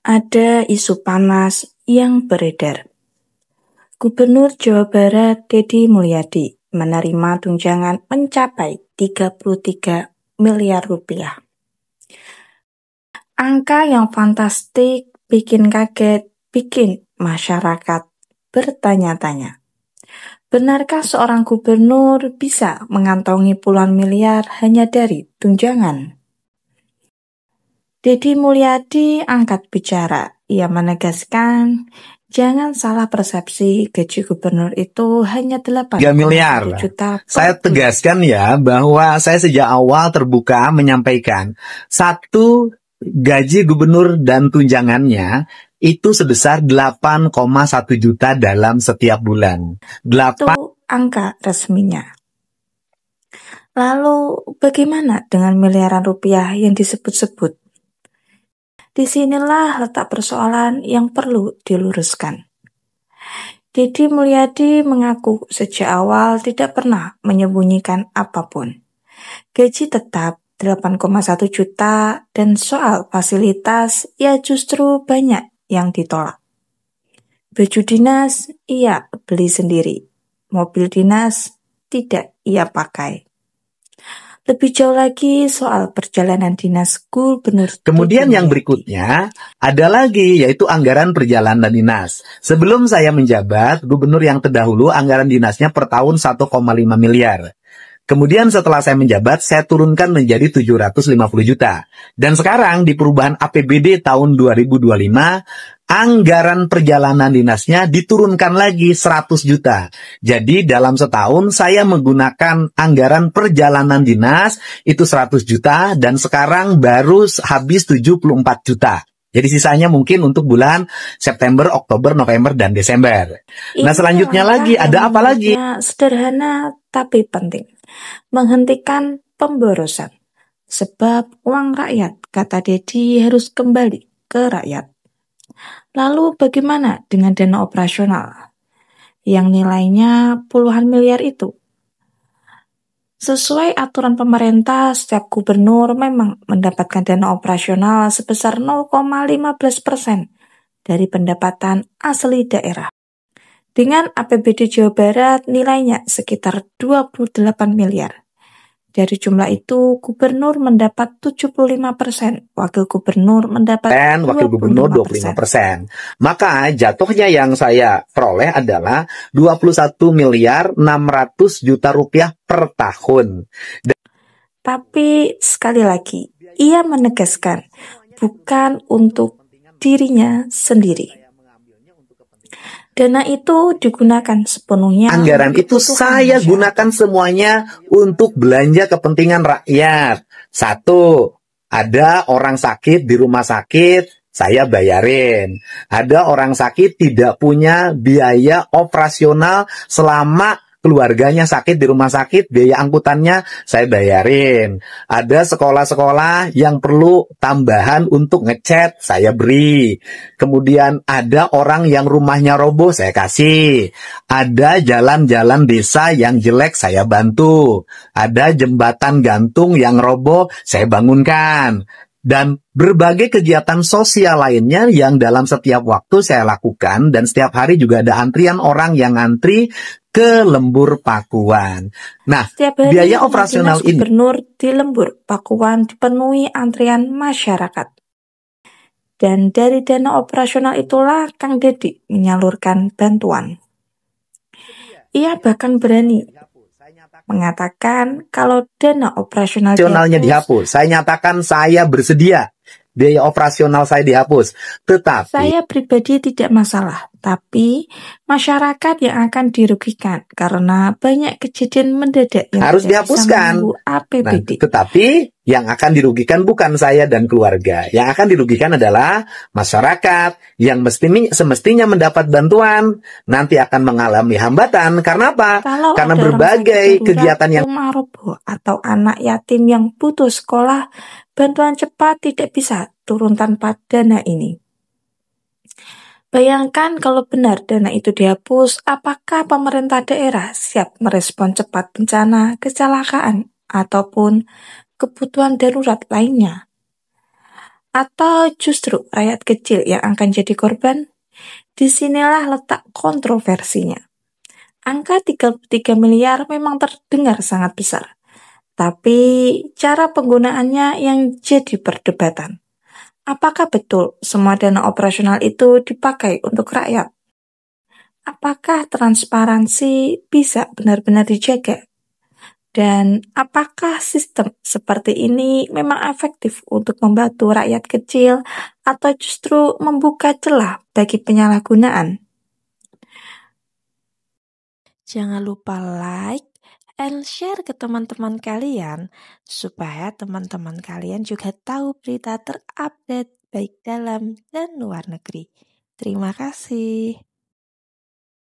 Ada isu panas yang beredar. Gubernur Jawa Barat Deddy Mulyadi menerima tunjangan mencapai 33 miliar rupiah. Angka yang fantastik bikin kaget, bikin masyarakat bertanya-tanya. Benarkah seorang gubernur bisa mengantongi puluhan miliar hanya dari tunjangan? Deddy Mulyadi angkat bicara. Ia menegaskan, jangan salah persepsi gaji gubernur itu hanya 3 miliar. juta per Saya bulan. tegaskan ya bahwa saya sejak awal terbuka menyampaikan satu gaji gubernur dan tunjangannya itu sebesar 8,1 juta dalam setiap bulan. Itu angka resminya. Lalu bagaimana dengan miliaran rupiah yang disebut-sebut? Disinilah letak persoalan yang perlu diluruskan. Deddy Mulyadi mengaku sejak awal tidak pernah menyembunyikan apapun. Gaji tetap 8,1 juta dan soal fasilitas ya justru banyak yang ditolak. Baju dinas ia beli sendiri, mobil dinas tidak ia pakai. Lebih jauh lagi soal perjalanan dinas gubernur. Kemudian Deddy yang Mulyadi. berikutnya ada lagi yaitu anggaran perjalanan dinas. Sebelum saya menjabat, gubernur yang terdahulu anggaran dinasnya per tahun 1,5 miliar. Kemudian setelah saya menjabat, saya turunkan menjadi 750 juta. Dan sekarang di perubahan APBD tahun 2025, anggaran perjalanan dinasnya diturunkan lagi 100 juta. Jadi dalam setahun saya menggunakan anggaran perjalanan dinas itu 100 juta dan sekarang baru habis 74 juta. Jadi sisanya mungkin untuk bulan September, Oktober, November, dan Desember. Nah selanjutnya lagi, ada apa lagi? Sederhana tapi penting. Menghentikan pemborosan. Sebab uang rakyat, kata Deddy, harus kembali ke rakyat. Lalu bagaimana dengan dana operasional? Yang nilainya puluhan miliar itu. Sesuai aturan pemerintah, setiap gubernur memang mendapatkan dana operasional sebesar 0,15% dari pendapatan asli daerah. Dengan APBD Jawa Barat nilainya sekitar 28 miliar. Dari jumlah itu, gubernur mendapat 75%, wakil gubernur mendapat 25%. Maka jatuhnya yang saya peroleh adalah 21 miliar 600 juta rupiah per tahun. Tapi sekali lagi, ia menegaskan bukan untuk dirinya sendiri. Dana itu digunakan sepenuhnya. Anggaran itu saya gunakan semuanya untuk belanja kepentingan rakyat. Satu, ada orang sakit di rumah sakit, saya bayarin. Ada orang sakit tidak punya biaya operasional selama keluarganya sakit di rumah sakit, biaya angkutannya saya bayarin. Ada sekolah-sekolah yang perlu tambahan untuk ngecat, saya beri. Kemudian ada orang yang rumahnya roboh, saya kasih. Ada jalan-jalan desa yang jelek, saya bantu. Ada jembatan gantung yang roboh, saya bangunkan. Dan berbagai kegiatan sosial lainnya yang dalam setiap waktu saya lakukan. Dan setiap hari juga ada antrian orang yang antri ke Lembur Pakuan. Nah, biaya operasional ini gubernur di Lembur Pakuan dipenuhi antrian masyarakat. Dan dari dana operasional itulah Kang Deddy menyalurkan bantuan. Ia bahkan berani mengatakan kalau dana operasionalnya dihapus. Saya nyatakan saya bersedia biaya operasional saya dihapus. Tetapi saya pribadi tidak masalah, tapi masyarakat yang akan dirugikan karena banyak kejadian mendadak yang harus dihapuskan. APBD. Tetapi yang akan dirugikan bukan saya dan keluarga. Yang akan dirugikan adalah masyarakat yang semestinya mendapat bantuan nanti akan mengalami hambatan. Karena apa? Kalau karena ada berbagai kegiatan yang rumah roboh atau anak yatim yang putus sekolah, bantuan cepat tidak bisa turun tanpa dana ini. Bayangkan kalau benar dana itu dihapus, apakah pemerintah daerah siap merespon cepat bencana, kecelakaan, ataupun kebutuhan darurat lainnya? Atau justru rakyat kecil yang akan jadi korban? Disinilah letak kontroversinya. Angka 33 miliar memang terdengar sangat besar, tapi cara penggunaannya yang jadi perdebatan. Apakah betul semua dana operasional itu dipakai untuk rakyat? Apakah transparansi bisa benar-benar dijaga? Dan apakah sistem seperti ini memang efektif untuk membantu rakyat kecil atau justru membuka celah bagi penyalahgunaan? Jangan lupa like and share ke teman-teman kalian supaya teman-teman kalian juga tahu berita terupdate baik dalam dan luar negeri. Terima kasih.